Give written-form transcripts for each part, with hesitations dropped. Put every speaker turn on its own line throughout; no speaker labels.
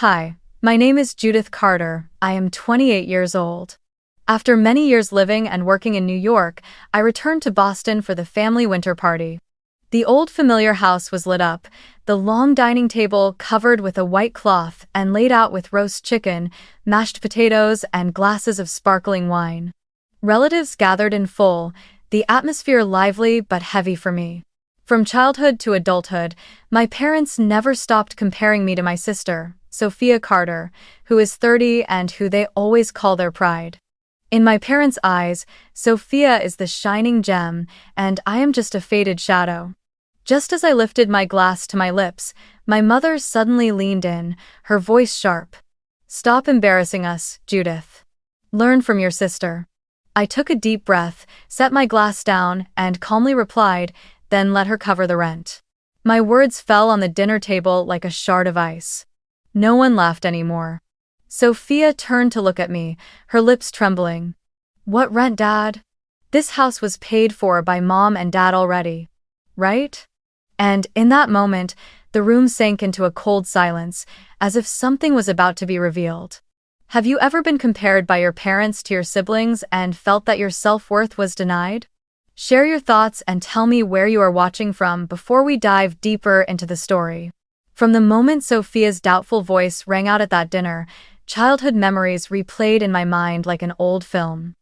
Hi, my name is Judith Carter. I am 28 years old. After many years living and working in New York, I returned to Boston for the family winter party. The old familiar house was lit up, the long dining table covered with a white cloth and laid out with roast chicken, mashed potatoes, and glasses of sparkling wine. Relatives gathered in full, the atmosphere lively but heavy for me. From childhood to adulthood, my parents never stopped comparing me to my sister, Sophia Carter, who is 30 and who they always call their pride. In my parents' eyes, Sophia is the shining gem, and I am just a faded shadow. Just as I lifted my glass to my lips, my mother suddenly leaned in, her voice sharp. "Stop embarrassing us, Judith. Learn from your sister." I took a deep breath, set my glass down, and calmly replied, "Then let her cover the rent." My words fell on the dinner table like a shard of ice. No one laughed anymore. Sophia turned to look at me, her lips trembling. "What rent, Dad? This house was paid for by Mom and Dad already, right?" And in that moment, the room sank into a cold silence, as if something was about to be revealed. Have you ever been compared by your parents to your siblings and felt that your self-worth was denied? Share your thoughts and tell me where you are watching from before we dive deeper into the story. From the moment Sophia's doubtful voice rang out at that dinner, childhood memories replayed in my mind like an old film.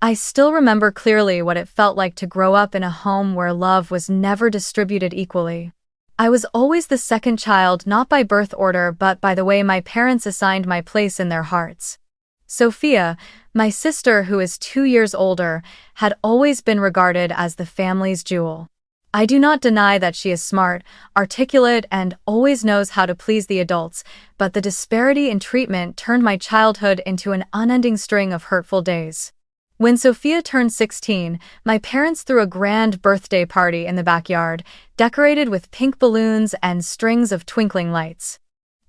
I still remember clearly what it felt like to grow up in a home where love was never distributed equally. I was always the second child, not by birth order but by the way my parents assigned my place in their hearts. Sophia, my sister who is 2 years older, had always been regarded as the family's jewel. I do not deny that she is smart, articulate, and always knows how to please the adults, but the disparity in treatment turned my childhood into an unending string of hurtful days. When Sophia turned 16, my parents threw a grand birthday party in the backyard, decorated with pink balloons and strings of twinkling lights.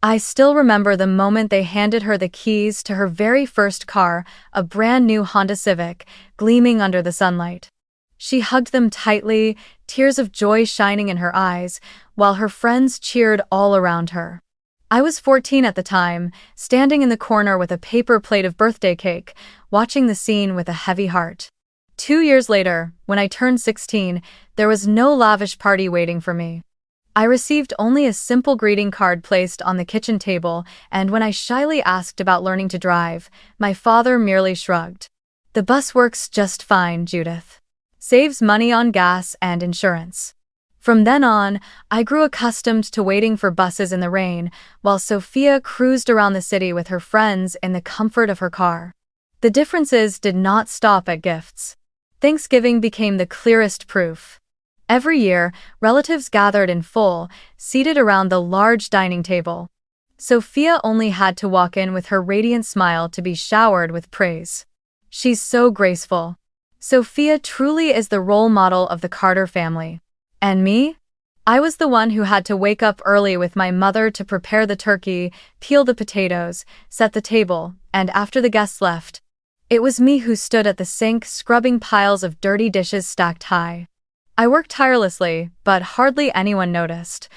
I still remember the moment they handed her the keys to her very first car, a brand new Honda Civic, gleaming under the sunlight. She hugged them tightly, tears of joy shining in her eyes, while her friends cheered all around her. I was 14 at the time, standing in the corner with a paper plate of birthday cake, watching the scene with a heavy heart. 2 years later, when I turned 16, there was no lavish party waiting for me. I received only a simple greeting card placed on the kitchen table, and when I shyly asked about learning to drive, my father merely shrugged. "The bus works just fine, Judith. Saves money on gas and insurance." From then on, I grew accustomed to waiting for buses in the rain, while Sophia cruised around the city with her friends in the comfort of her car. The differences did not stop at gifts. Thanksgiving became the clearest proof. Every year, relatives gathered in full, seated around the large dining table. Sophia only had to walk in with her radiant smile to be showered with praise. "She's so graceful. Sophia truly is the role model of the Carter family." And me? I was the one who had to wake up early with my mother to prepare the turkey, peel the potatoes, set the table, and after the guests left, it was me who stood at the sink scrubbing piles of dirty dishes stacked high. I worked tirelessly, but hardly anyone noticed.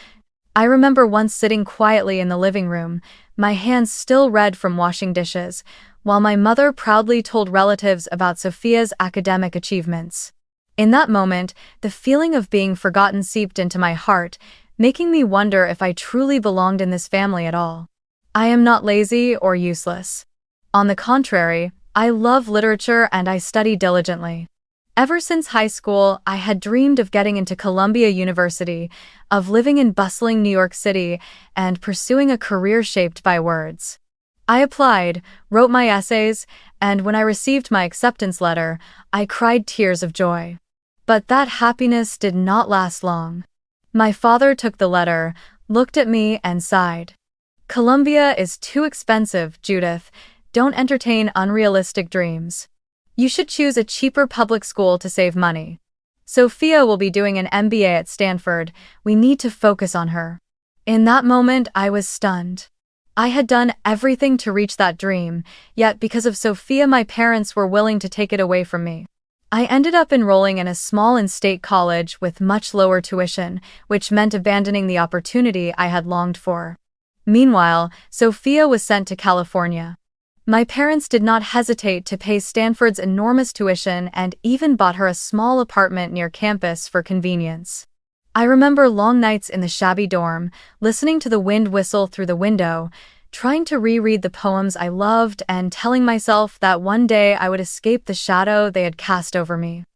I remember once sitting quietly in the living room, my hands still red from washing dishes, while my mother proudly told relatives about Sophia's academic achievements. In that moment, the feeling of being forgotten seeped into my heart, making me wonder if I truly belonged in this family at all. I am not lazy or useless. On the contrary, I love literature and I study diligently. Ever since high school, I had dreamed of getting into Columbia University, of living in bustling New York City, and pursuing a career shaped by words. I applied, wrote my essays, and when I received my acceptance letter, I cried tears of joy. But that happiness did not last long. My father took the letter, looked at me, and sighed. "Columbia is too expensive, Judith. Don't entertain unrealistic dreams. You should choose a cheaper public school to save money. Sophia will be doing an MBA at Stanford. We need to focus on her." In that moment, I was stunned. I had done everything to reach that dream, yet because of Sophia, my parents were willing to take it away from me. I ended up enrolling in a small in-state college with much lower tuition, which meant abandoning the opportunity I had longed for. Meanwhile, Sophia was sent to California. My parents did not hesitate to pay Stanford's enormous tuition and even bought her a small apartment near campus for convenience. I remember long nights in the shabby dorm, listening to the wind whistle through the window, trying to reread the poems I loved and telling myself that one day I would escape the shadow they had cast over me.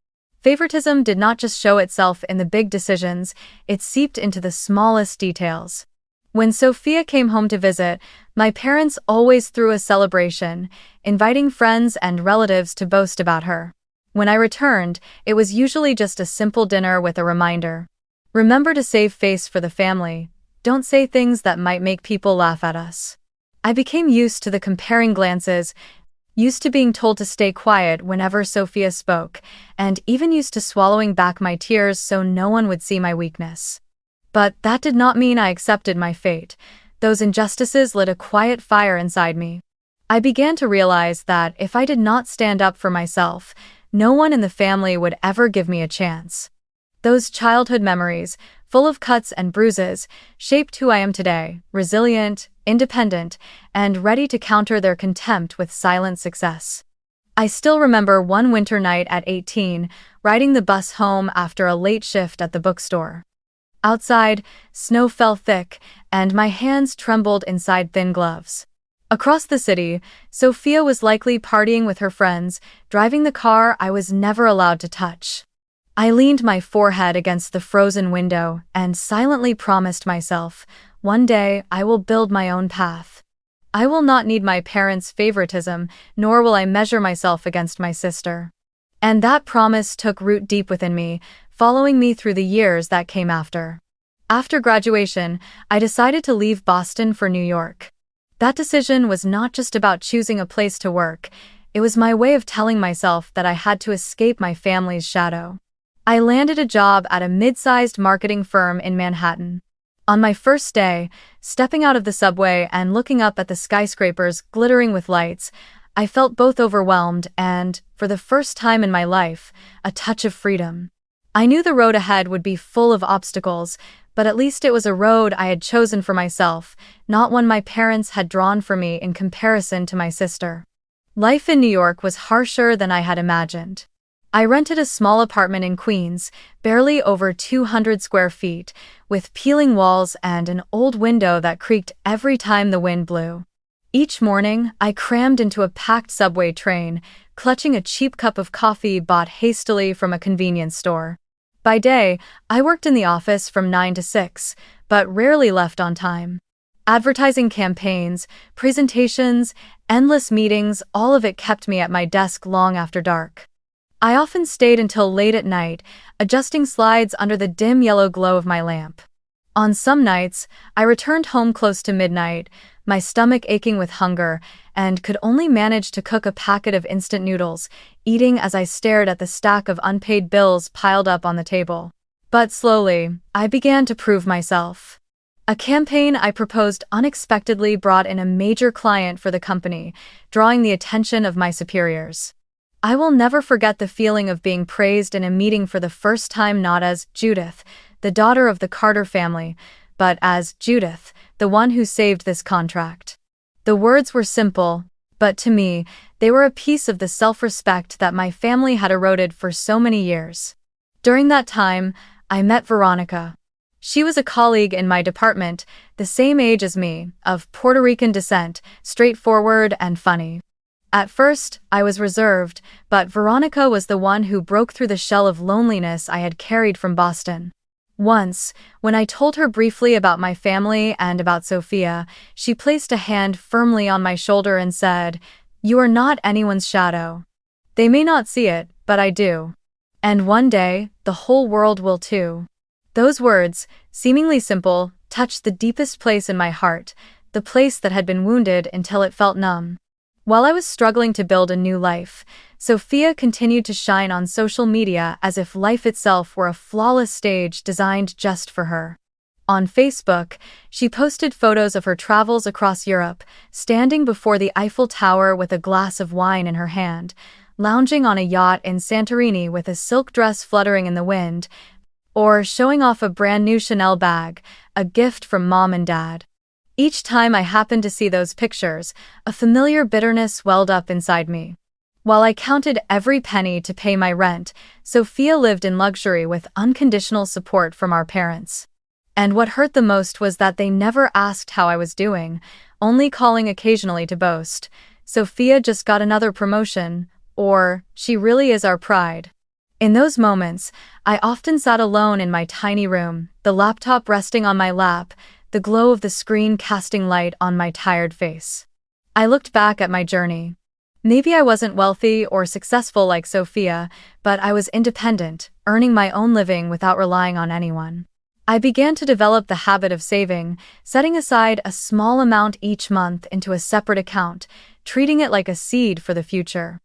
Favoritism did not just show itself in the big decisions, it seeped into the smallest details. When Sophia came home to visit, my parents always threw a celebration, inviting friends and relatives to boast about her. When I returned, it was usually just a simple dinner with a reminder. Remember to save face for the family. Don't say things that might make people laugh at us. I became used to the comparing glances, used to being told to stay quiet whenever Sophia spoke, and even used to swallowing back my tears so no one would see my weakness. But that did not mean I accepted my fate. Those injustices lit a quiet fire inside me. I began to realize that if I did not stand up for myself, no one in the family would ever give me a chance. Those childhood memories, full of cuts and bruises, shaped who I am today, resilient, independent, and ready to counter their contempt with silent success. I still remember one winter night at 18, riding the bus home after a late shift at the bookstore. Outside, snow fell thick, and my hands trembled inside thin gloves. Across the city, Sophia was likely partying with her friends, driving the car I was never allowed to touch. I leaned my forehead against the frozen window and silently promised myself, one day I will build my own path. I will not need my parents' favoritism, nor will I measure myself against my sister. And that promise took root deep within me, following me through the years that came after. After graduation, I decided to leave Boston for New York. That decision was not just about choosing a place to work, it was my way of telling myself that I had to escape my family's shadow. I landed a job at a mid-sized marketing firm in Manhattan. On my first day, stepping out of the subway and looking up at the skyscrapers glittering with lights, I felt both overwhelmed and, for the first time in my life, a touch of freedom. I knew the road ahead would be full of obstacles, but at least it was a road I had chosen for myself, not one my parents had drawn for me in comparison to my sister. Life in New York was harsher than I had imagined. I rented a small apartment in Queens, barely over 200 square feet, with peeling walls and an old window that creaked every time the wind blew. Each morning, I crammed into a packed subway train, clutching a cheap cup of coffee bought hastily from a convenience store. By day, I worked in the office from 9 to 6, but rarely left on time. Advertising campaigns, presentations, endless meetings, all of it kept me at my desk long after dark. I often stayed until late at night, adjusting slides under the dim yellow glow of my lamp. On some nights, I returned home close to midnight, my stomach aching with hunger, and could only manage to cook a packet of instant noodles, eating as I stared at the stack of unpaid bills piled up on the table. But slowly, I began to prove myself. A campaign I proposed unexpectedly brought in a major client for the company, drawing the attention of my superiors. I will never forget the feeling of being praised in a meeting for the first time, not as Judith, the daughter of the Carter family, but as Judith, the one who saved this contract. The words were simple, but to me, they were a piece of the self-respect that my family had eroded for so many years. During that time, I met Veronica. She was a colleague in my department, the same age as me, of Puerto Rican descent, straightforward and funny. At first, I was reserved, but Veronica was the one who broke through the shell of loneliness I had carried from Boston. Once, when I told her briefly about my family and about Sophia, she placed a hand firmly on my shoulder and said, "You are not anyone's shadow. They may not see it, but I do. And one day, the whole world will too." Those words, seemingly simple, touched the deepest place in my heart, the place that had been wounded until it felt numb. While I was struggling to build a new life, Sophia continued to shine on social media as if life itself were a flawless stage designed just for her. On Facebook, she posted photos of her travels across Europe, standing before the Eiffel Tower with a glass of wine in her hand, lounging on a yacht in Santorini with a silk dress fluttering in the wind, or showing off a brand new Chanel bag, a gift from mom and dad. Each time I happened to see those pictures, a familiar bitterness welled up inside me. While I counted every penny to pay my rent, Sophia lived in luxury with unconditional support from our parents. And what hurt the most was that they never asked how I was doing, only calling occasionally to boast. Sophia just got another promotion, or she really is our pride. In those moments, I often sat alone in my tiny room, the laptop resting on my lap, the glow of the screen casting light on my tired face. I looked back at my journey. Maybe I wasn't wealthy or successful like Sophia, but I was independent, earning my own living without relying on anyone. I began to develop the habit of saving, setting aside a small amount each month into a separate account, treating it like a seed for the future.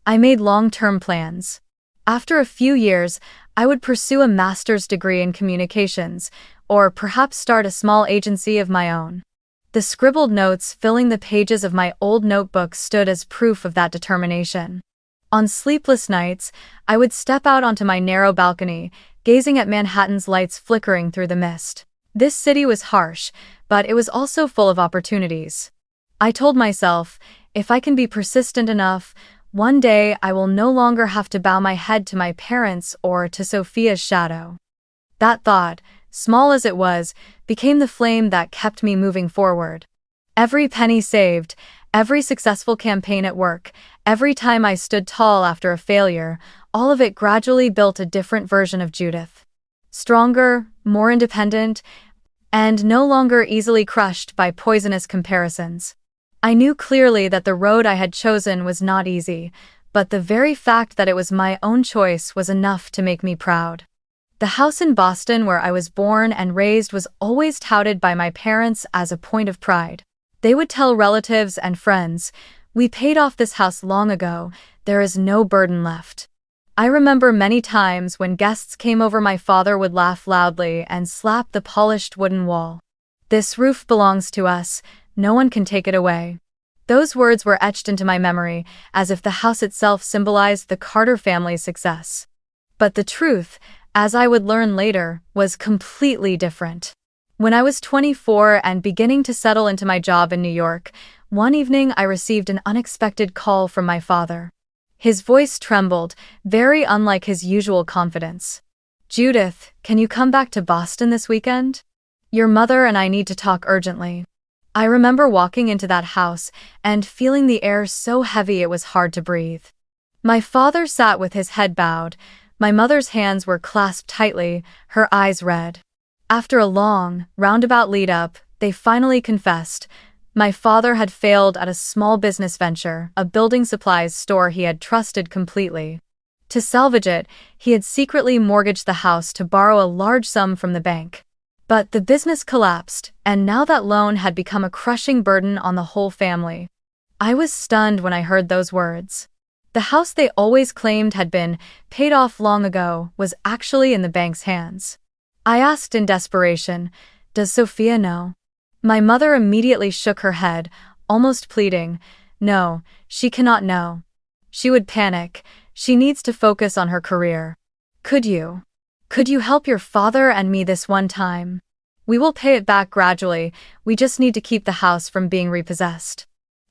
I made long-term plans. After a few years, I would pursue a master's degree in communications, or perhaps start a small agency of my own. The scribbled notes filling the pages of my old notebook stood as proof of that determination. On sleepless nights, I would step out onto my narrow balcony, gazing at Manhattan's lights flickering through the mist. This city was harsh, but it was also full of opportunities. I told myself, if I can be persistent enough, one day I will no longer have to bow my head to my parents or to Sophia's shadow. That thought, small as it was, became the flame that kept me moving forward. Every penny saved, every successful campaign at work, every time I stood tall after a failure, all of it gradually built a different version of Judith. Stronger, more independent, and no longer easily crushed by poisonous comparisons. I knew clearly that the road I had chosen was not easy, but the very fact that it was my own choice was enough to make me proud. The house in Boston where I was born and raised was always touted by my parents as a point of pride. They would tell relatives and friends, "We paid off this house long ago, there is no burden left." I remember many times when guests came over, my father would laugh loudly and slap the polished wooden wall. "This roof belongs to us, no one can take it away." Those words were etched into my memory, as if the house itself symbolized the Carter family's success. But the truth, as I would learn later, was completely different. When I was 24 and beginning to settle into my job in New York, one evening I received an unexpected call from my father. His voice trembled, very unlike his usual confidence. "Judith, can you come back to Boston this weekend? Your mother and I need to talk urgently." I remember walking into that house and feeling the air so heavy it was hard to breathe. My father sat with his head bowed. My mother's hands were clasped tightly, her eyes red. After a long, roundabout lead-up, they finally confessed. My father had failed at a small business venture, a building supplies store he had trusted completely. To salvage it, he had secretly mortgaged the house to borrow a large sum from the bank. But the business collapsed, and now that loan had become a crushing burden on the whole family. I was stunned when I heard those words. The house they always claimed had been paid off long ago was actually in the bank's hands. I asked in desperation, "Does Sophia know?" My mother immediately shook her head, almost pleading, "No, she cannot know. She would panic. She needs to focus on her career. Could you help your father and me this one time? We will pay it back gradually, we just need to keep the house from being repossessed."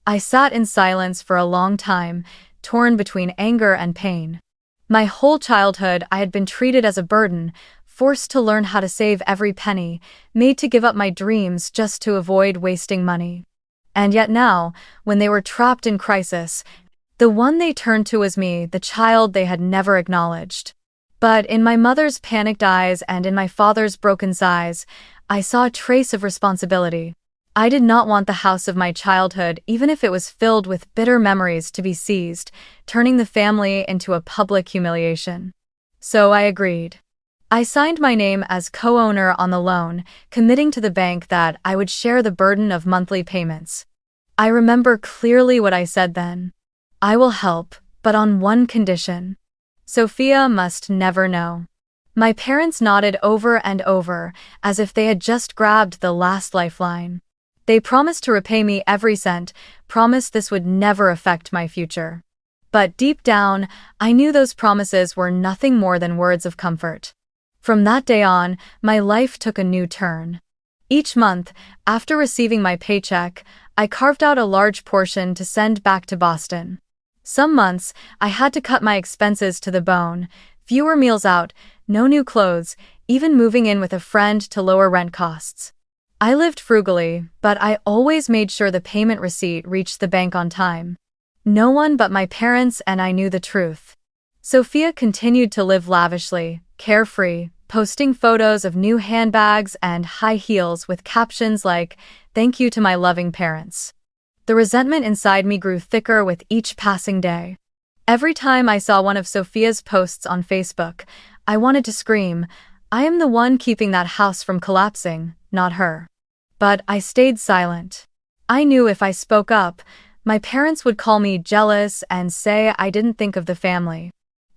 I sat in silence for a long time, torn between anger and pain. My whole childhood I had been treated as a burden, forced to learn how to save every penny, made to give up my dreams just to avoid wasting money. And yet now, when they were trapped in crisis, the one they turned to was me, the child they had never acknowledged. But in my mother's panicked eyes and in my father's broken sighs, I saw a trace of responsibility. I did not want the house of my childhood, even if it was filled with bitter memories, to be seized, turning the family into a public humiliation. So I agreed. I signed my name as co-owner on the loan, committing to the bank that I would share the burden of monthly payments. I remember clearly what I said then. "I will help, but on one condition. Sophia must never know." My parents nodded over and over, as if they had just grabbed the last lifeline. They promised to repay me every cent, promised this would never affect my future. But deep down, I knew those promises were nothing more than words of comfort. From that day on, my life took a new turn. Each month, after receiving my paycheck, I carved out a large portion to send back to Boston. Some months, I had to cut my expenses to the bone: fewer meals out, no new clothes, even moving in with a friend to lower rent costs. I lived frugally, but I always made sure the payment receipt reached the bank on time. No one but my parents and I knew the truth. Sophia continued to live lavishly, carefree, posting photos of new handbags and high heels with captions like, "Thank you to my loving parents." The resentment inside me grew thicker with each passing day. Every time I saw one of Sophia's posts on Facebook, I wanted to scream, "I am the one keeping that house from collapsing, not her." But I stayed silent. I knew if I spoke up, my parents would call me jealous and say I didn't think of the family.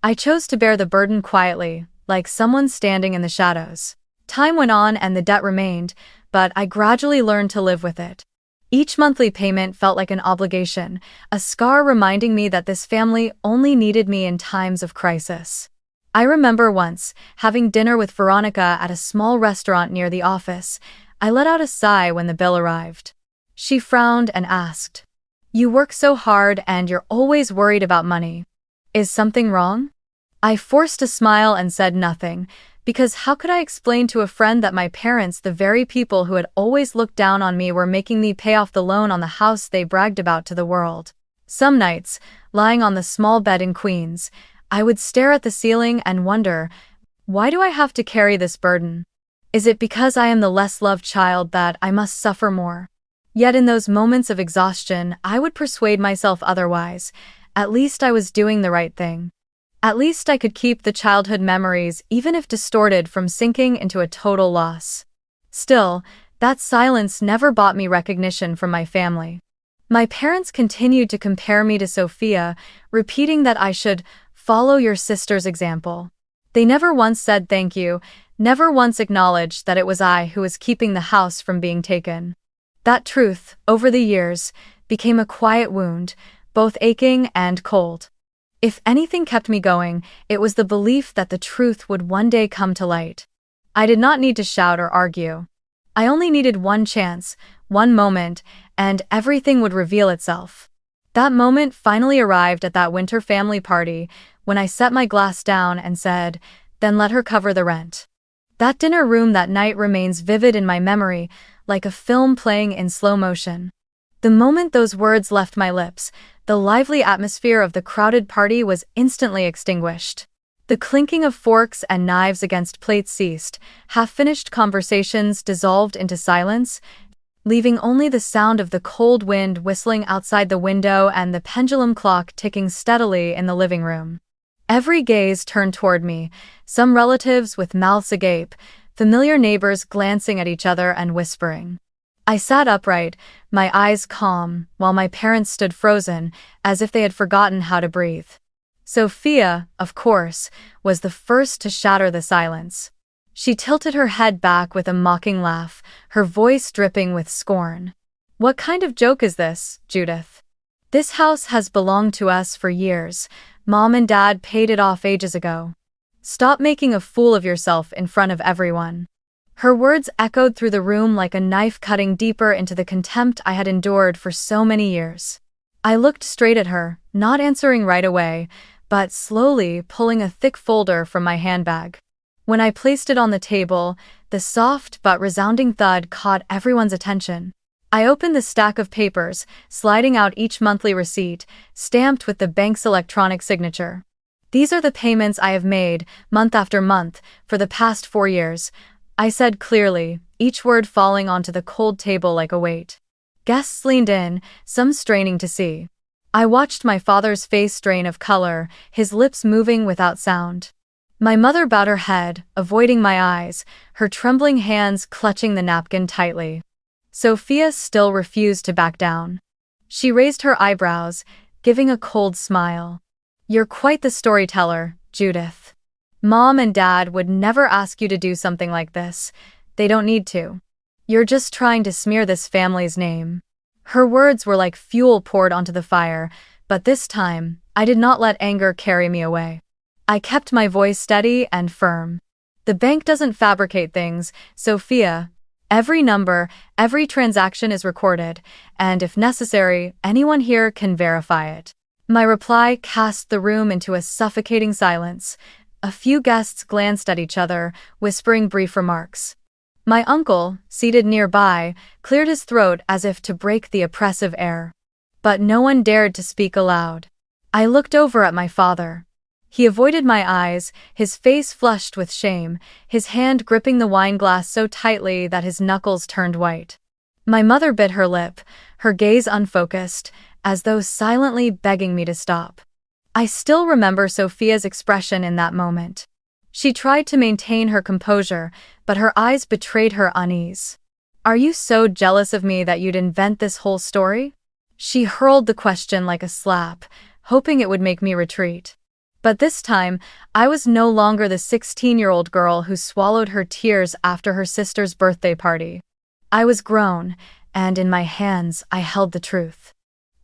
I chose to bear the burden quietly, like someone standing in the shadows. Time went on and the debt remained, but I gradually learned to live with it. Each monthly payment felt like an obligation, a scar reminding me that this family only needed me in times of crisis. I remember once, having dinner with Veronica at a small restaurant near the office. I let out a sigh when the bill arrived. She frowned and asked, "You work so hard and you're always worried about money. Is something wrong?" I forced a smile and said nothing, because how could I explain to a friend that my parents, the very people who had always looked down on me, were making me pay off the loan on the house they bragged about to the world? Some nights, lying on the small bed in Queens, I would stare at the ceiling and wonder, why do I have to carry this burden? Is it because I am the less loved child that I must suffer more? Yet in those moments of exhaustion, I would persuade myself otherwise. At least I was doing the right thing. At least I could keep the childhood memories, even if distorted, from sinking into a total loss. Still, that silence never bought me recognition from my family. My parents continued to compare me to Sophia, repeating that I should follow your sister's example. They never once said thank you, never once acknowledged that it was I who was keeping the house from being taken. That truth, over the years, became a quiet wound, both aching and cold. If anything kept me going, it was the belief that the truth would one day come to light. I did not need to shout or argue. I only needed one chance, one moment, and everything would reveal itself. That moment finally arrived at that winter family party, when I set my glass down and said, "Then let her cover the rent." That dinner room that night remains vivid in my memory, like a film playing in slow motion. The moment those words left my lips, the lively atmosphere of the crowded party was instantly extinguished. The clinking of forks and knives against plates ceased, half-finished conversations dissolved into silence, leaving only the sound of the cold wind whistling outside the window and the pendulum clock ticking steadily in the living room. Every gaze turned toward me, some relatives with mouths agape, familiar neighbors glancing at each other and whispering. I sat upright, my eyes calm, while my parents stood frozen, as if they had forgotten how to breathe. Sophia, of course, was the first to shatter the silence. She tilted her head back with a mocking laugh, her voice dripping with scorn. "What kind of joke is this, Judith? This house has belonged to us for years. Mom and Dad paid it off ages ago. Stop making a fool of yourself in front of everyone." Her words echoed through the room like a knife cutting deeper into the contempt I had endured for so many years. I looked straight at her, not answering right away, but slowly pulling a thick folder from my handbag. When I placed it on the table, the soft but resounding thud caught everyone's attention. I opened the stack of papers, sliding out each monthly receipt, stamped with the bank's electronic signature. "These are the payments I have made, month after month, for the past 4 years. I said clearly, each word falling onto the cold table like a weight. Guests leaned in, some straining to see. I watched my father's face drain of color, his lips moving without sound. My mother bowed her head, avoiding my eyes, her trembling hands clutching the napkin tightly. Sophia still refused to back down. She raised her eyebrows, giving a cold smile. "You're quite the storyteller, Judith. Mom and Dad would never ask you to do something like this. They don't need to. You're just trying to smear this family's name." Her words were like fuel poured onto the fire, but this time, I did not let anger carry me away. I kept my voice steady and firm. "The bank doesn't fabricate things, Sophia. Every number, every transaction is recorded, and if necessary, anyone here can verify it. My reply cast the room into a suffocating silence. A few guests glanced at each other, whispering brief remarks. My uncle, seated nearby, cleared his throat as if to break the oppressive air. But no one dared to speak aloud. I looked over at my father. He avoided my eyes, his face flushed with shame, his hand gripping the wine glass so tightly that his knuckles turned white. My mother bit her lip, her gaze unfocused, as though silently begging me to stop. I still remember Sophia's expression in that moment. She tried to maintain her composure, but her eyes betrayed her unease. "Are you so jealous of me that you'd invent this whole story?" She hurled the question like a slap, hoping it would make me retreat. But this time, I was no longer the 16-year-old girl who swallowed her tears after her sister's birthday party. I was grown, and in my hands I held the truth.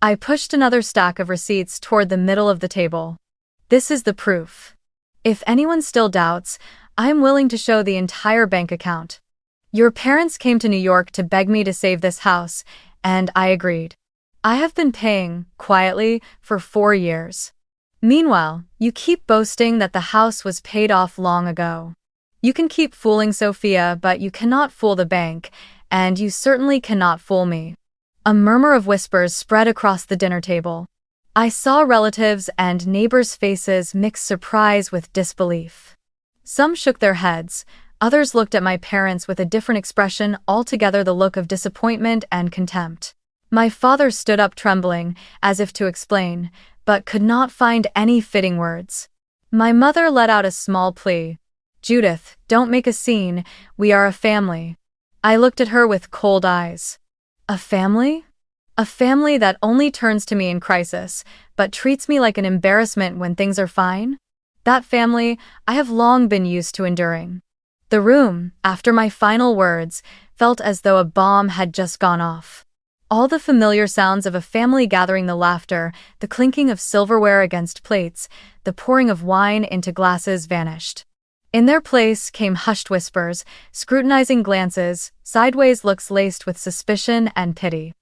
I pushed another stack of receipts toward the middle of the table. "This is the proof. If anyone still doubts, I'm willing to show the entire bank account. Your parents came to New York to beg me to save this house, and I agreed. I have been paying, quietly, for 4 years. Meanwhile, you keep boasting that the house was paid off long ago. You can keep fooling Sophia, but you cannot fool the bank, and you certainly cannot fool me." A murmur of whispers spread across the dinner table. I saw relatives and neighbors' faces mix surprise with disbelief. Some shook their heads, others looked at my parents with a different expression altogether, the look of disappointment and contempt. My father stood up trembling, as if to explain, but could not find any fitting words. My mother let out a small plea. "Judith, don't make a scene, we are a family." I looked at her with cold eyes. A family? A family that only turns to me in crisis, but treats me like an embarrassment when things are fine? That family I have long been used to enduring. The room, after my final words, felt as though a bomb had just gone off. All the familiar sounds of a family gathering, the laughter, the clinking of silverware against plates, the pouring of wine into glasses, vanished. In their place came hushed whispers, scrutinizing glances, sideways looks laced with suspicion and pity.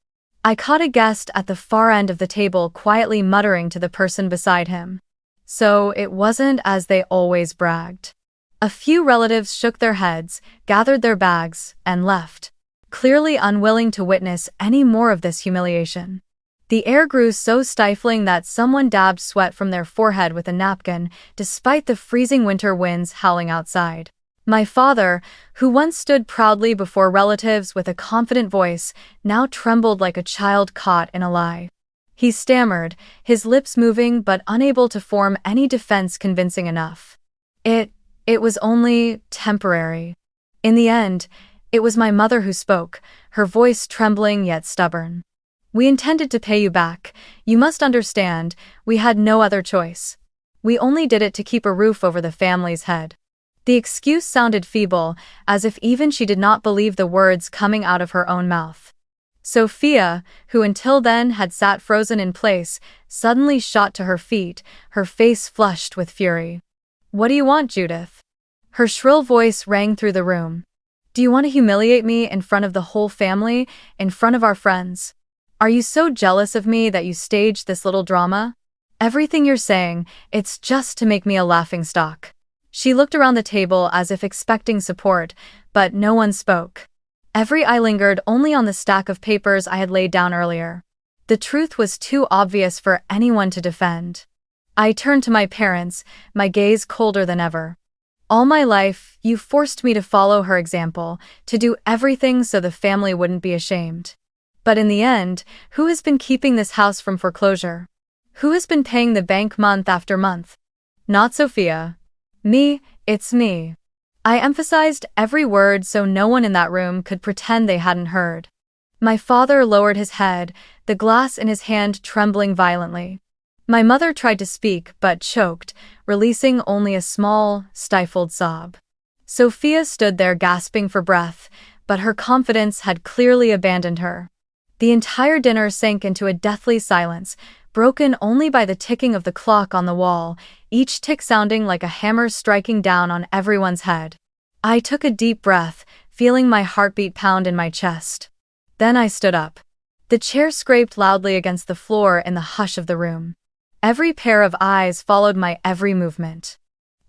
I caught a guest at the far end of the table quietly muttering to the person beside him. So it wasn't as they always bragged. A few relatives shook their heads, gathered their bags, and left, clearly unwilling to witness any more of this humiliation. The air grew so stifling that someone dabbed sweat from their forehead with a napkin, despite the freezing winter winds howling outside. My father, who once stood proudly before relatives with a confident voice, now trembled like a child caught in a lie. He stammered, his lips moving but unable to form any defense convincing enough. It was only temporary. In the end, it was my mother who spoke, her voice trembling yet stubborn. "We intended to pay you back. You must understand, we had no other choice. We only did it to keep a roof over the family's head." The excuse sounded feeble, as if even she did not believe the words coming out of her own mouth. Sophia, who until then had sat frozen in place, suddenly shot to her feet, her face flushed with fury. "What do you want, Judith?" Her shrill voice rang through the room. "Do you want to humiliate me in front of the whole family, in front of our friends? Are you so jealous of me that you staged this little drama? Everything you're saying, it's just to make me a laughingstock." She looked around the table as if expecting support, but no one spoke. Every eye lingered only on the stack of papers I had laid down earlier. The truth was too obvious for anyone to defend. I turned to my parents, my gaze colder than ever. "All my life, you forced me to follow her example, to do everything so the family wouldn't be ashamed. But in the end, who has been keeping this house from foreclosure? Who has been paying the bank month after month? Not Sophia. Me, it's me." I emphasized every word so no one in that room could pretend they hadn't heard. My father lowered his head, the glass in his hand trembling violently. My mother tried to speak but choked, releasing only a small, stifled sob. Sophia stood there gasping for breath, but her confidence had clearly abandoned her. The entire dinner sank into a deathly silence, broken only by the ticking of the clock on the wall, each tick sounding like a hammer striking down on everyone's head. I took a deep breath, feeling my heartbeat pound in my chest. Then I stood up. The chair scraped loudly against the floor in the hush of the room. Every pair of eyes followed my every movement.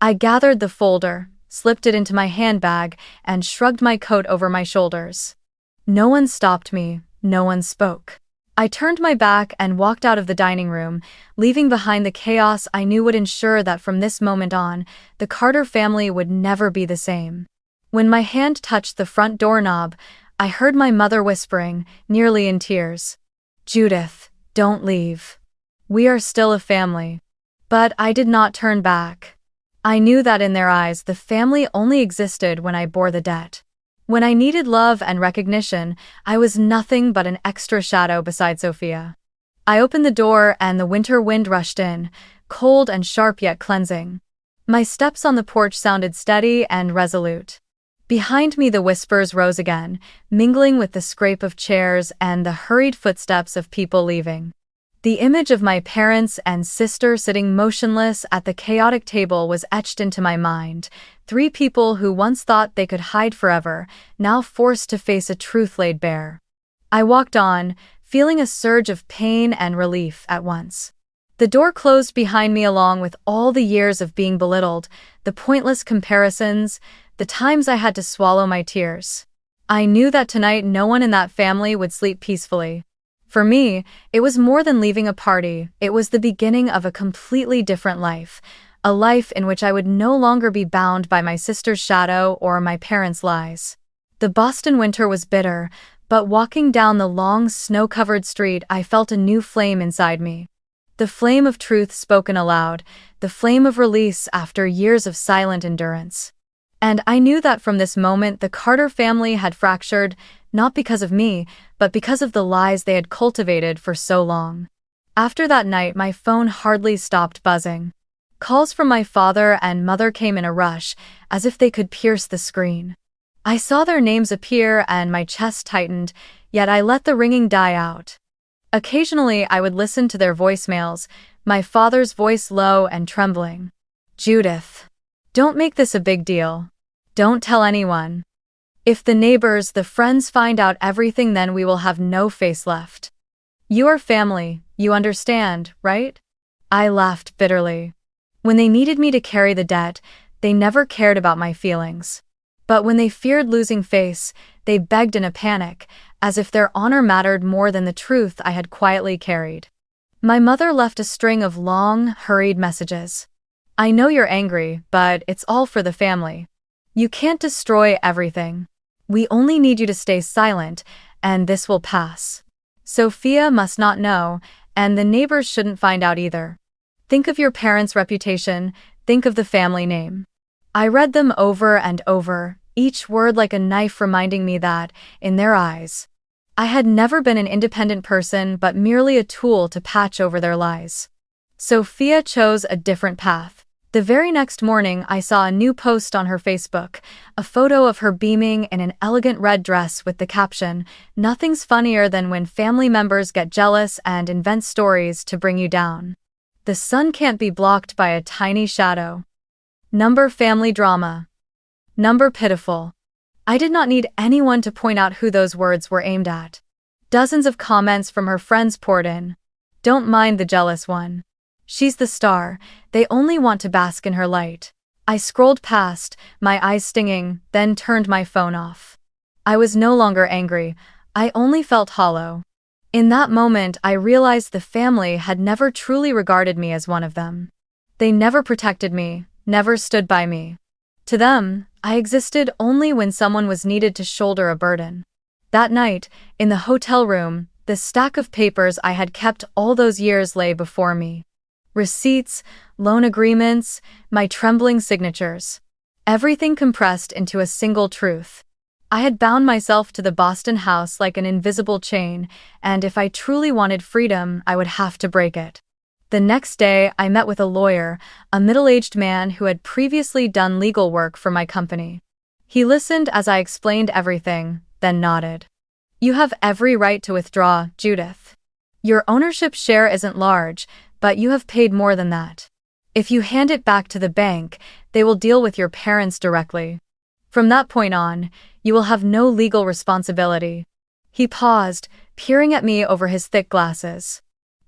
I gathered the folder, slipped it into my handbag, and shrugged my coat over my shoulders. No one stopped me, no one spoke. I turned my back and walked out of the dining room, leaving behind the chaos I knew would ensure that from this moment on, the Carter family would never be the same. When my hand touched the front doorknob, I heard my mother whispering, nearly in tears, "Judith, don't leave. We are still a family." But I did not turn back. I knew that in their eyes the family only existed when I bore the debt. When I needed love and recognition, I was nothing but an extra shadow beside Sophia. I opened the door and the winter wind rushed in, cold and sharp yet cleansing. My steps on the porch sounded steady and resolute. Behind me the whispers rose again, mingling with the scrape of chairs and the hurried footsteps of people leaving. The image of my parents and sister sitting motionless at the chaotic table was etched into my mind. Three people who once thought they could hide forever, now forced to face a truth laid bare. I walked on, feeling a surge of pain and relief at once. The door closed behind me along with all the years of being belittled, the pointless comparisons, the times I had to swallow my tears. I knew that tonight no one in that family would sleep peacefully. For me, it was more than leaving a party, it was the beginning of a completely different life, a life in which I would no longer be bound by my sister's shadow or my parents' lies. The Boston winter was bitter, but walking down the long, snow-covered street I felt a new flame inside me. The flame of truth spoken aloud, the flame of release after years of silent endurance. And I knew that from this moment the Carter family had fractured, not because of me, but because of the lies they had cultivated for so long. After that night my phone hardly stopped buzzing. Calls from my father and mother came in a rush, as if they could pierce the screen. I saw their names appear and my chest tightened, yet I let the ringing die out. Occasionally I would listen to their voicemails, my father's voice low and trembling. "Judith, don't make this a big deal. Don't tell anyone. If the neighbors, the friends find out everything, then we will have no face left. You are family, you understand, right?" I laughed bitterly. When they needed me to carry the debt, they never cared about my feelings. But when they feared losing face, they begged in a panic, as if their honor mattered more than the truth I had quietly carried. My mother left a string of long, hurried messages. "I know you're angry, but it's all for the family. You can't destroy everything. We only need you to stay silent, and this will pass. Sophia must not know, and the neighbors shouldn't find out either. Think of your parents' reputation, think of the family name." I read them over and over, each word like a knife reminding me that, in their eyes, I had never been an independent person but merely a tool to patch over their lies. Sophia chose a different path. The very next morning I saw a new post on her Facebook, a photo of her beaming in an elegant red dress with the caption, "Nothing's funnier than when family members get jealous and invent stories to bring you down. The sun can't be blocked by a tiny shadow." Number family drama. Number pitiful. I did not need anyone to point out who those words were aimed at. Dozens of comments from her friends poured in. "Don't mind the jealous one. She's the star, they only want to bask in her light." I scrolled past, my eyes stinging, then turned my phone off. I was no longer angry, I only felt hollow. In that moment I realized the family had never truly regarded me as one of them. They never protected me, never stood by me. To them, I existed only when someone was needed to shoulder a burden. That night, in the hotel room, the stack of papers I had kept all those years lay before me. Receipts, loan agreements, my trembling signatures. Everything compressed into a single truth. I had bound myself to the Boston house like an invisible chain, and if I truly wanted freedom, I would have to break it. The next day, I met with a lawyer, a middle-aged man who had previously done legal work for my company. He listened as I explained everything, then nodded. "You have every right to withdraw, Judith. Your ownership share isn't large, but you have paid more than that. If you hand it back to the bank, they will deal with your parents directly. From that point on, you will have no legal responsibility." He paused, peering at me over his thick glasses.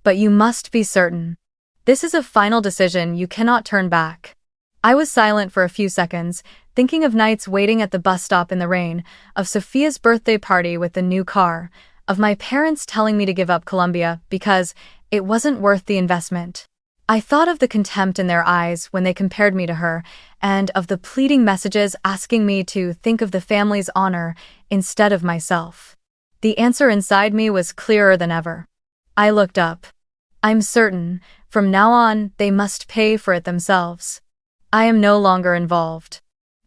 "But you must be certain. This is a final decision, you cannot turn back." I was silent for a few seconds, thinking of nights waiting at the bus stop in the rain, of Sophia's birthday party with the new car, of my parents telling me to give up Colombia because it wasn't worth the investment. I thought of the contempt in their eyes when they compared me to her, and of the pleading messages asking me to think of the family's honor instead of myself. The answer inside me was clearer than ever. I looked up. "I'm certain, from now on, they must pay for it themselves. I am no longer involved."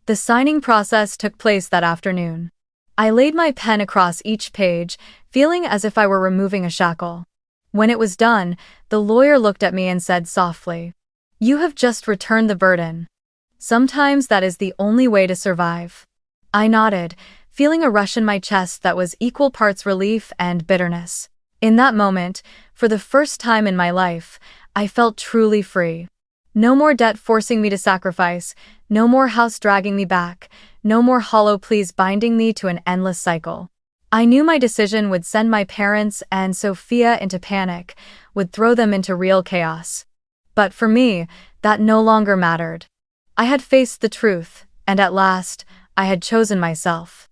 The signing process took place that afternoon. I laid my pen across each page, feeling as if I were removing a shackle. When it was done, the lawyer looked at me and said softly, "You have just returned the burden. Sometimes that is the only way to survive." I nodded, feeling a rush in my chest that was equal parts relief and bitterness. In that moment, for the first time in my life, I felt truly free. No more debt forcing me to sacrifice, no more house dragging me back, no more hollow pleas binding me to an endless cycle. I knew my decision would send my parents and Sophia into panic, would throw them into real chaos. But for me, that no longer mattered. I had faced the truth, and at last, I had chosen myself.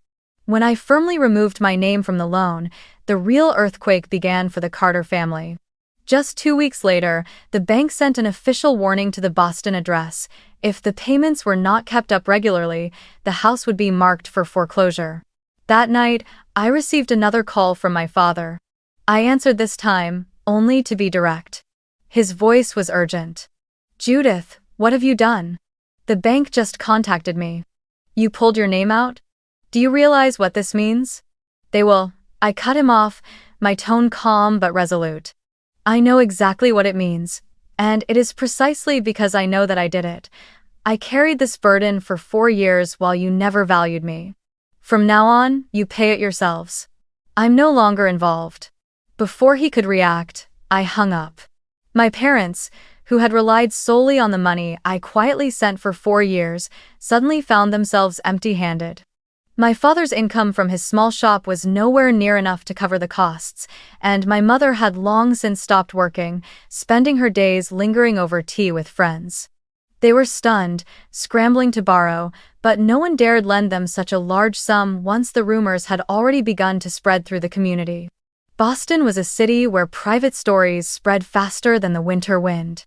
When I firmly removed my name from the loan, the real earthquake began for the Carter family. Just 2 weeks later, the bank sent an official warning to the Boston address. If the payments were not kept up regularly, the house would be marked for foreclosure. That night, I received another call from my father. I answered this time, only to be direct. His voice was urgent. "Judith, what have you done? The bank just contacted me. You pulled your name out? Do you realize what this means? They will—" I cut him off, my tone calm but resolute. "I know exactly what it means, and it is precisely because I know that I did it. I carried this burden for 4 years while you never valued me. From now on, you pay it yourselves. I'm no longer involved." Before he could react, I hung up. My parents, who had relied solely on the money I quietly sent for 4 years, suddenly found themselves empty-handed. My father's income from his small shop was nowhere near enough to cover the costs, and my mother had long since stopped working, spending her days lingering over tea with friends. They were stunned, scrambling to borrow, but no one dared lend them such a large sum once the rumors had already begun to spread through the community. Boston was a city where private stories spread faster than the winter wind.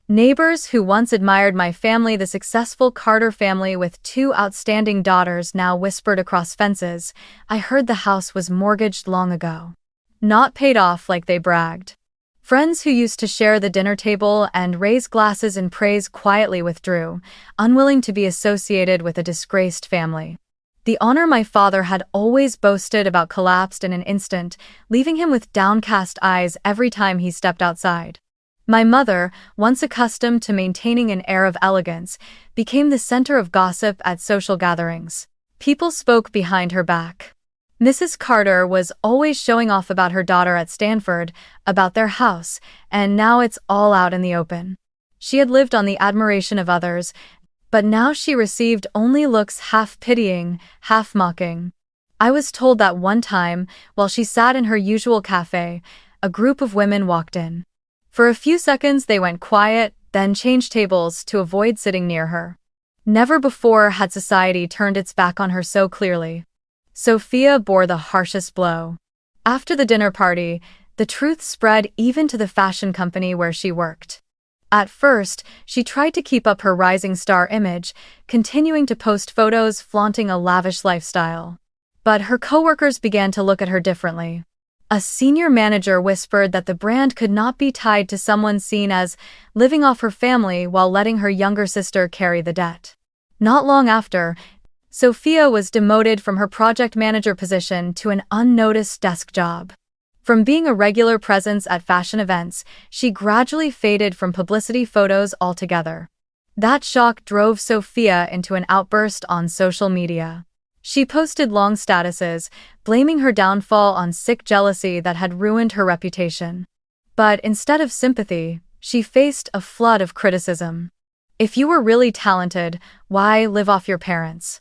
Neighbors who once admired my family, the successful Carter family with 2 outstanding daughters, now whispered across fences, "I heard the house was mortgaged long ago." Not paid off like they bragged. Friends who used to share the dinner table and raise glasses in praise quietly withdrew, unwilling to be associated with a disgraced family. The honor my father had always boasted about collapsed in an instant, leaving him with downcast eyes every time he stepped outside. My mother, once accustomed to maintaining an air of elegance, became the center of gossip at social gatherings. People spoke behind her back. Mrs. Carter was always showing off about her daughter at Stanford, about their house, and now it's all out in the open. She had lived on the admiration of others, but now she received only looks half pitying, half mocking. I was told that one time, while she sat in her usual cafe, a group of women walked in. For a few seconds they went quiet, then changed tables to avoid sitting near her. Never before had society turned its back on her so clearly. Sophia bore the harshest blow. After the dinner party, the truth spread even to the fashion company where she worked. At first, she tried to keep up her rising star image, continuing to post photos flaunting a lavish lifestyle. But her coworkers began to look at her differently. A senior manager whispered that the brand could not be tied to someone seen as living off her family while letting her younger sister carry the debt. Not long after, Sophia was demoted from her project manager position to an unnoticed desk job. From being a regular presence at fashion events, she gradually faded from publicity photos altogether. That shock drove Sophia into an outburst on social media. She posted long statuses, blaming her downfall on sick jealousy that had ruined her reputation. But instead of sympathy, she faced a flood of criticism. If you were really talented, why live off your parents?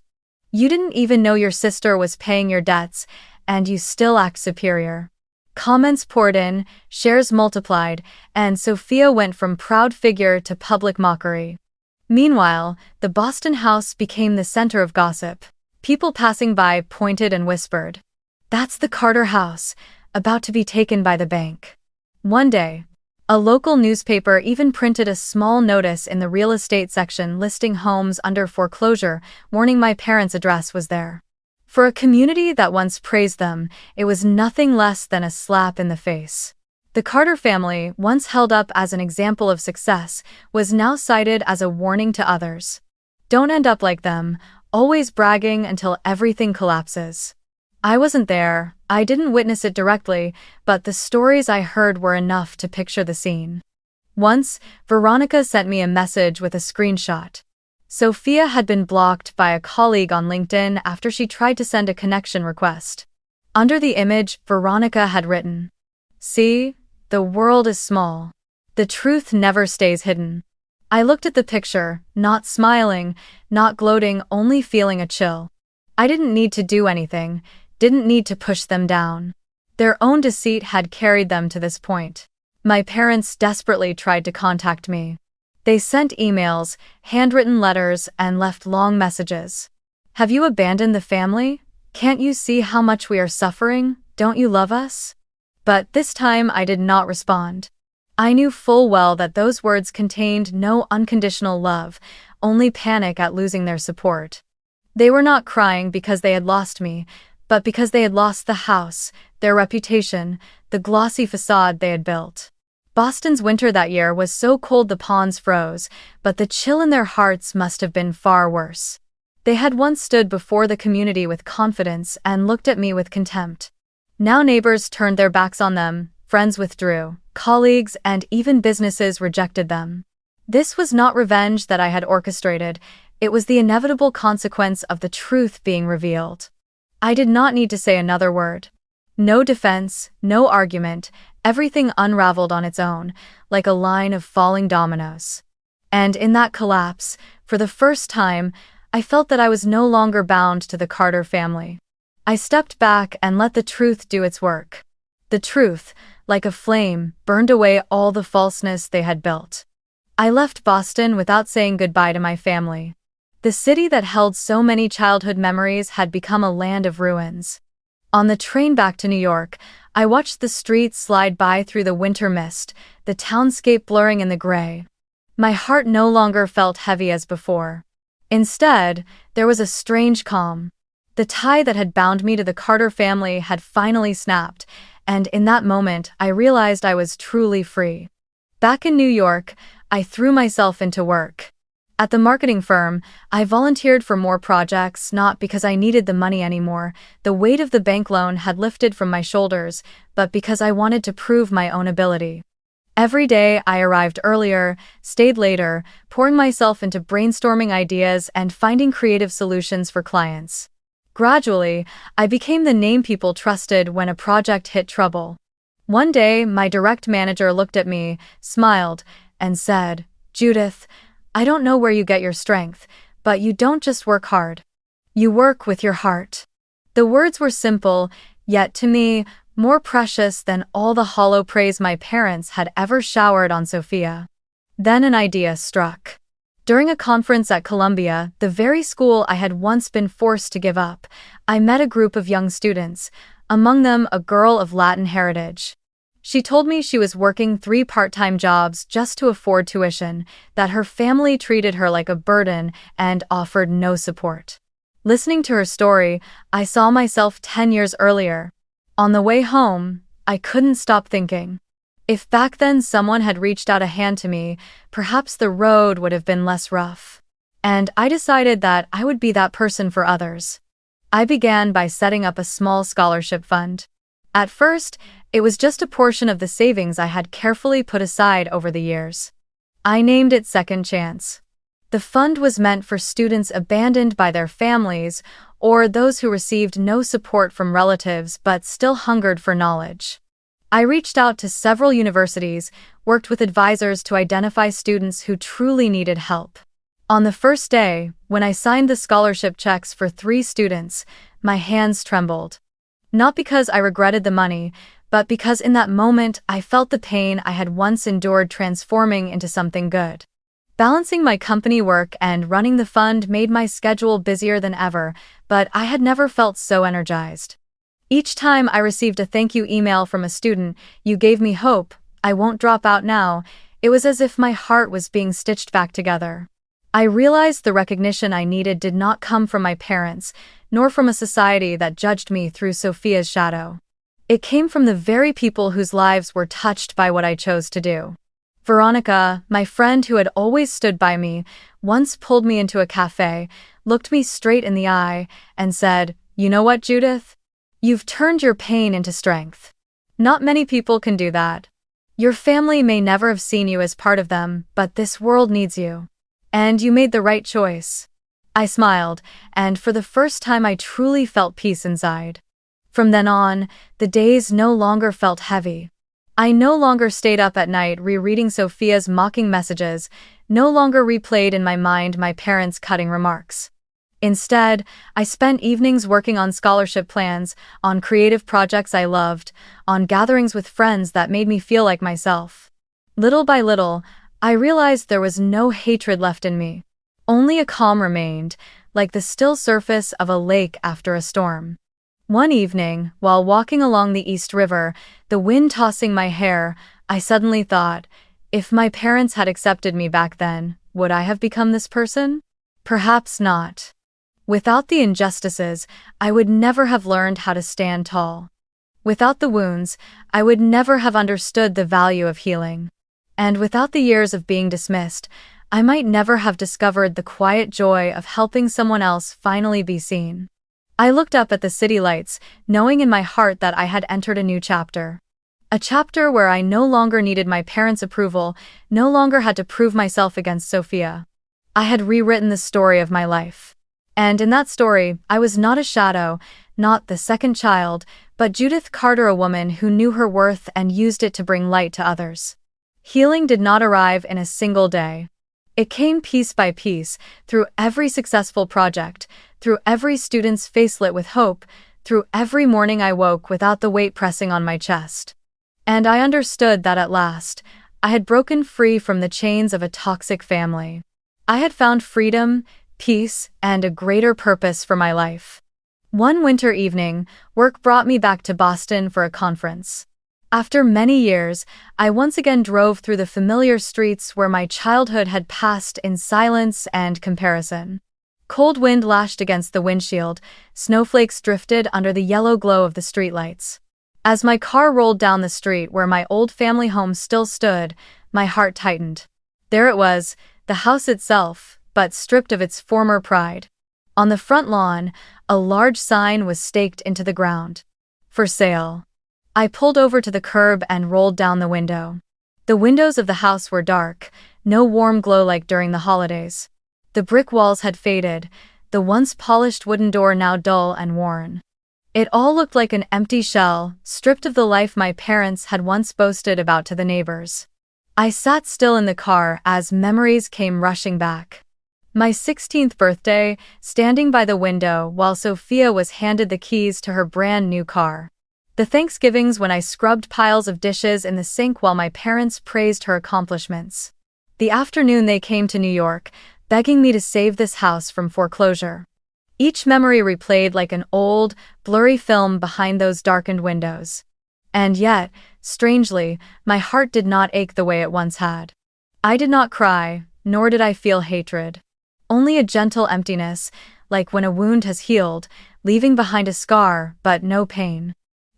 You didn't even know your sister was paying your debts, and you still act superior. Comments poured in, shares multiplied, and Sophia went from proud figure to public mockery. Meanwhile, the Boston house became the center of gossip. People passing by pointed and whispered, "That's the Carter house, about to be taken by the bank." One day, a local newspaper even printed a small notice in the real estate section listing homes under foreclosure, warning my parents' address was there. For a community that once praised them, it was nothing less than a slap in the face. The Carter family, once held up as an example of success, was now cited as a warning to others. Don't end up like them, always bragging until everything collapses. I wasn't there, I didn't witness it directly, but the stories I heard were enough to picture the scene. Once, Veronica sent me a message with a screenshot. Sophia had been blocked by a colleague on LinkedIn after she tried to send a connection request. Under the image, Veronica had written, "See, the world is small. The truth never stays hidden." I looked at the picture, not smiling, not gloating, only feeling a chill. I didn't need to do anything, didn't need to push them down. Their own deceit had carried them to this point. My parents desperately tried to contact me. They sent emails, handwritten letters, and left long messages. "Have you abandoned the family? Can't you see how much we are suffering? Don't you love us?" But this time I did not respond. I knew full well that those words contained no unconditional love, only panic at losing their support. They were not crying because they had lost me, but because they had lost the house, their reputation, the glossy facade they had built. Boston's winter that year was so cold the ponds froze, but the chill in their hearts must have been far worse. They had once stood before the community with confidence and looked at me with contempt. Now neighbors turned their backs on them, friends withdrew, colleagues and even businesses rejected them. This was not revenge that I had orchestrated, it was the inevitable consequence of the truth being revealed. I did not need to say another word. No defense, no argument, everything unraveled on its own, like a line of falling dominoes. And in that collapse, for the first time, I felt that I was no longer bound to the Carter family. I stepped back and let the truth do its work. The truth, like a flame, burned away all the falseness they had built. I left Boston without saying goodbye to my family. The city that held so many childhood memories had become a land of ruins. On the train back to New York, I watched the streets slide by through the winter mist, the townscape blurring in the gray. My heart no longer felt heavy as before. Instead, there was a strange calm. The tie that had bound me to the Carter family had finally snapped, and in that moment I realized I was truly free. Back in New York, I threw myself into work. At the marketing firm, I volunteered for more projects, not because I needed the money anymore, the weight of the bank loan had lifted from my shoulders, but because I wanted to prove my own ability. Every day I arrived earlier, stayed later, pouring myself into brainstorming ideas and finding creative solutions for clients. Gradually, I became the name people trusted when a project hit trouble. One day, my direct manager looked at me, smiled, and said, "Judith, I don't know where you get your strength, but you don't just work hard. You work with your heart." The words were simple, yet to me, more precious than all the hollow praise my parents had ever showered on Sophia. Then an idea struck. During a conference at Columbia, the very school I had once been forced to give up, I met a group of young students, among them a girl of Latin heritage. She told me she was working 3 part-time jobs just to afford tuition, that her family treated her like a burden and offered no support. Listening to her story, I saw myself 10 years earlier. On the way home, I couldn't stop thinking. If back then someone had reached out a hand to me, perhaps the road would have been less rough. And I decided that I would be that person for others. I began by setting up a small scholarship fund. At first, it was just a portion of the savings I had carefully put aside over the years. I named it Second Chance. The fund was meant for students abandoned by their families or those who received no support from relatives but still hungered for knowledge. I reached out to several universities, worked with advisors to identify students who truly needed help. On the first day, when I signed the scholarship checks for 3 students, my hands trembled. Not because I regretted the money, but because in that moment I felt the pain I had once endured transforming into something good. Balancing my company work and running the fund made my schedule busier than ever, but I had never felt so energized. Each time I received a thank you email from a student, "You gave me hope, I won't drop out now," it was as if my heart was being stitched back together. I realized the recognition I needed did not come from my parents, nor from a society that judged me through Sophia's shadow. It came from the very people whose lives were touched by what I chose to do. Veronica, my friend who had always stood by me, once pulled me into a cafe, looked me straight in the eye, and said, "You know what, Judith? You've turned your pain into strength. Not many people can do that. Your family may never have seen you as part of them, but this world needs you. And you made the right choice." I smiled, and for the first time I truly felt peace inside. From then on, the days no longer felt heavy. I no longer stayed up at night rereading Sophia's mocking messages, no longer replayed in my mind my parents' cutting remarks. Instead, I spent evenings working on scholarship plans, on creative projects I loved, on gatherings with friends that made me feel like myself. Little by little, I realized there was no hatred left in me. Only a calm remained, like the still surface of a lake after a storm. One evening, while walking along the East River, the wind tossing my hair, I suddenly thought, if my parents had accepted me back then, would I have become this person? Perhaps not. Without the injustices, I would never have learned how to stand tall. Without the wounds, I would never have understood the value of healing. And without the years of being dismissed, I might never have discovered the quiet joy of helping someone else finally be seen. I looked up at the city lights, knowing in my heart that I had entered a new chapter. A chapter where I no longer needed my parents' approval, no longer had to prove myself against Sophia. I had rewritten the story of my life. And in that story, I was not a shadow, not the second child, but Judith Carter, a woman who knew her worth and used it to bring light to others. Healing did not arrive in a single day. It came piece by piece, through every successful project, through every student's face lit with hope, through every morning I woke without the weight pressing on my chest. And I understood that at last, I had broken free from the chains of a toxic family. I had found freedom, peace, and a greater purpose for my life. One winter evening, work brought me back to Boston for a conference. After many years, I once again drove through the familiar streets where my childhood had passed in silence and comparison. Cold wind lashed against the windshield, snowflakes drifted under the yellow glow of the streetlights. As my car rolled down the street where my old family home still stood, my heart tightened. There it was, the house itself, but stripped of its former pride. On the front lawn, a large sign was staked into the ground. For sale. I pulled over to the curb and rolled down the window. The windows of the house were dark, no warm glow like during the holidays. The brick walls had faded, the once polished wooden door now dull and worn. It all looked like an empty shell, stripped of the life my parents had once boasted about to the neighbors. I sat still in the car as memories came rushing back. My 16th birthday, standing by the window while Sophia was handed the keys to her brand new car. The Thanksgivings when I scrubbed piles of dishes in the sink while my parents praised her accomplishments. The afternoon they came to New York, begging me to save this house from foreclosure. Each memory replayed like an old, blurry film behind those darkened windows. And yet, strangely, my heart did not ache the way it once had. I did not cry, nor did I feel hatred. Only a gentle emptiness, like when a wound has healed, leaving behind a scar, but no pain.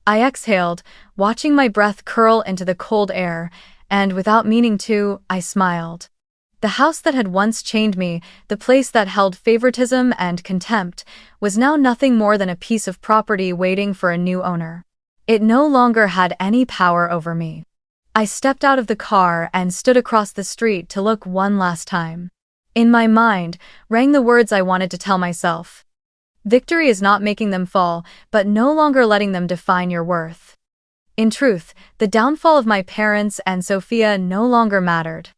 I exhaled, watching my breath curl into the cold air, and without meaning to, I smiled. The house that had once chained me, the place that held favoritism and contempt, was now nothing more than a piece of property waiting for a new owner. It no longer had any power over me. I stepped out of the car and stood across the street to look one last time. In my mind, rang the words I wanted to tell myself. Victory is not making them fall, but no longer letting them define your worth. In truth, the downfall of my parents and Sophia no longer mattered.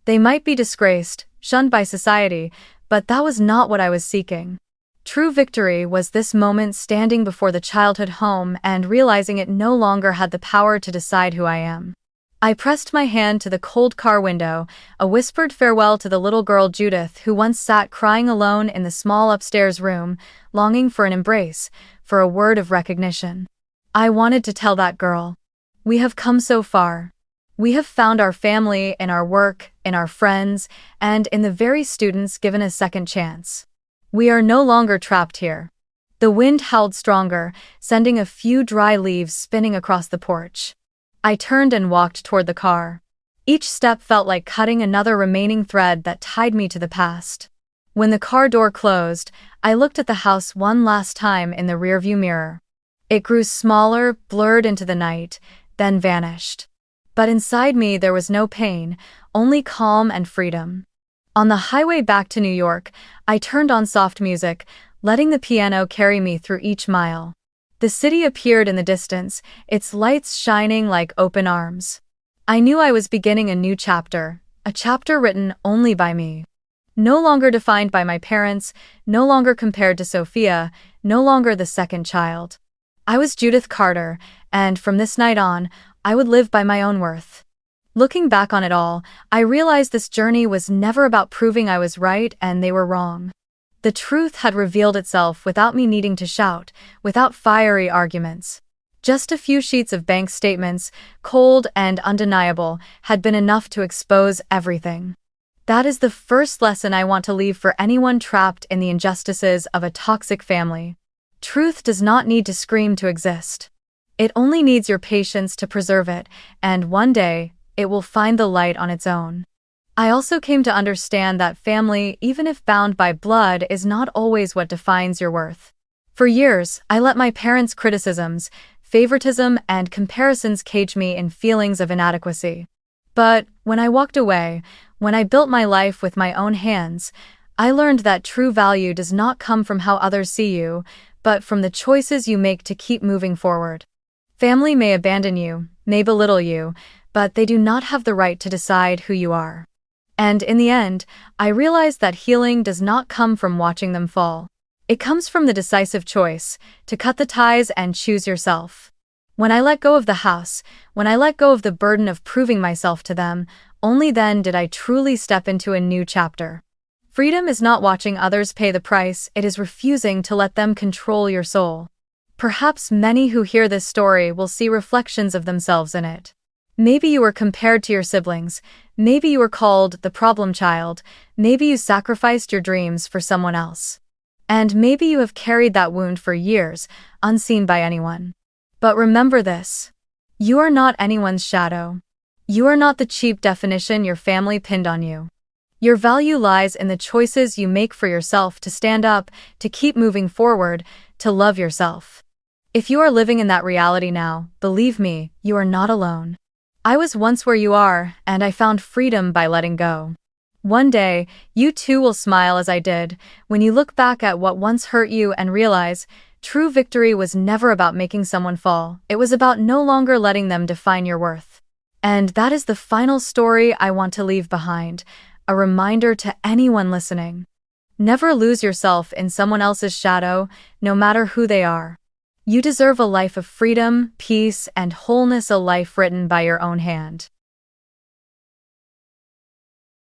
They might be disgraced, shunned by society, but that was not what I was seeking. True victory was this moment standing before the childhood home and realizing it no longer had the power to decide who I am. I pressed my hand to the cold car window, a whispered farewell to the little girl Judith who once sat crying alone in the small upstairs room, longing for an embrace, for a word of recognition. I wanted to tell that girl, "We have come so far. We have found our family in our work, in our friends, and in the very students given a second chance. We are no longer trapped here." The wind howled stronger, sending a few dry leaves spinning across the porch. I turned and walked toward the car. Each step felt like cutting another remaining thread that tied me to the past. When the car door closed, I looked at the house one last time in the rearview mirror. It grew smaller, blurred into the night, then vanished. But inside me there was no pain, only calm and freedom. On the highway back to New York, I turned on soft music, letting the piano carry me through each mile. The city appeared in the distance, its lights shining like open arms. I knew I was beginning a new chapter, a chapter written only by me. No longer defined by my parents, no longer compared to Sophia, no longer the second child. I was Judith Carter, and from this night on, I would live by my own worth. Looking back on it all, I realized this journey was never about proving I was right and they were wrong. The truth had revealed itself without me needing to shout, without fiery arguments. Just a few sheets of bank statements, cold and undeniable, had been enough to expose everything. That is the first lesson I want to leave for anyone trapped in the injustices of a toxic family. Truth does not need to scream to exist. It only needs your patience to preserve it, and one day, it will find the light on its own. I also came to understand that family, even if bound by blood, is not always what defines your worth. For years, I let my parents' criticisms, favoritism, and comparisons cage me in feelings of inadequacy. But when I walked away, when I built my life with my own hands, I learned that true value does not come from how others see you, but from the choices you make to keep moving forward. Family may abandon you, may belittle you, but they do not have the right to decide who you are. And in the end, I realized that healing does not come from watching them fall. It comes from the decisive choice to cut the ties and choose yourself. When I let go of the house, when I let go of the burden of proving myself to them, only then did I truly step into a new chapter. Freedom is not watching others pay the price, it is refusing to let them control your soul. Perhaps many who hear this story will see reflections of themselves in it. Maybe you were compared to your siblings, maybe you were called the problem child, maybe you sacrificed your dreams for someone else. And maybe you have carried that wound for years, unseen by anyone. But remember this. You are not anyone's shadow. You are not the cheap definition your family pinned on you. Your value lies in the choices you make for yourself to stand up, to keep moving forward, to love yourself. If you are living in that reality now, believe me, you are not alone. I was once where you are, and I found freedom by letting go. One day, you too will smile as I did, when you look back at what once hurt you and realize, true victory was never about making someone fall, it was about no longer letting them define your worth. And that is the final story I want to leave behind, a reminder to anyone listening. Never lose yourself in someone else's shadow, no matter who they are. You deserve a life of freedom, peace, and wholeness, a life written by your own hand.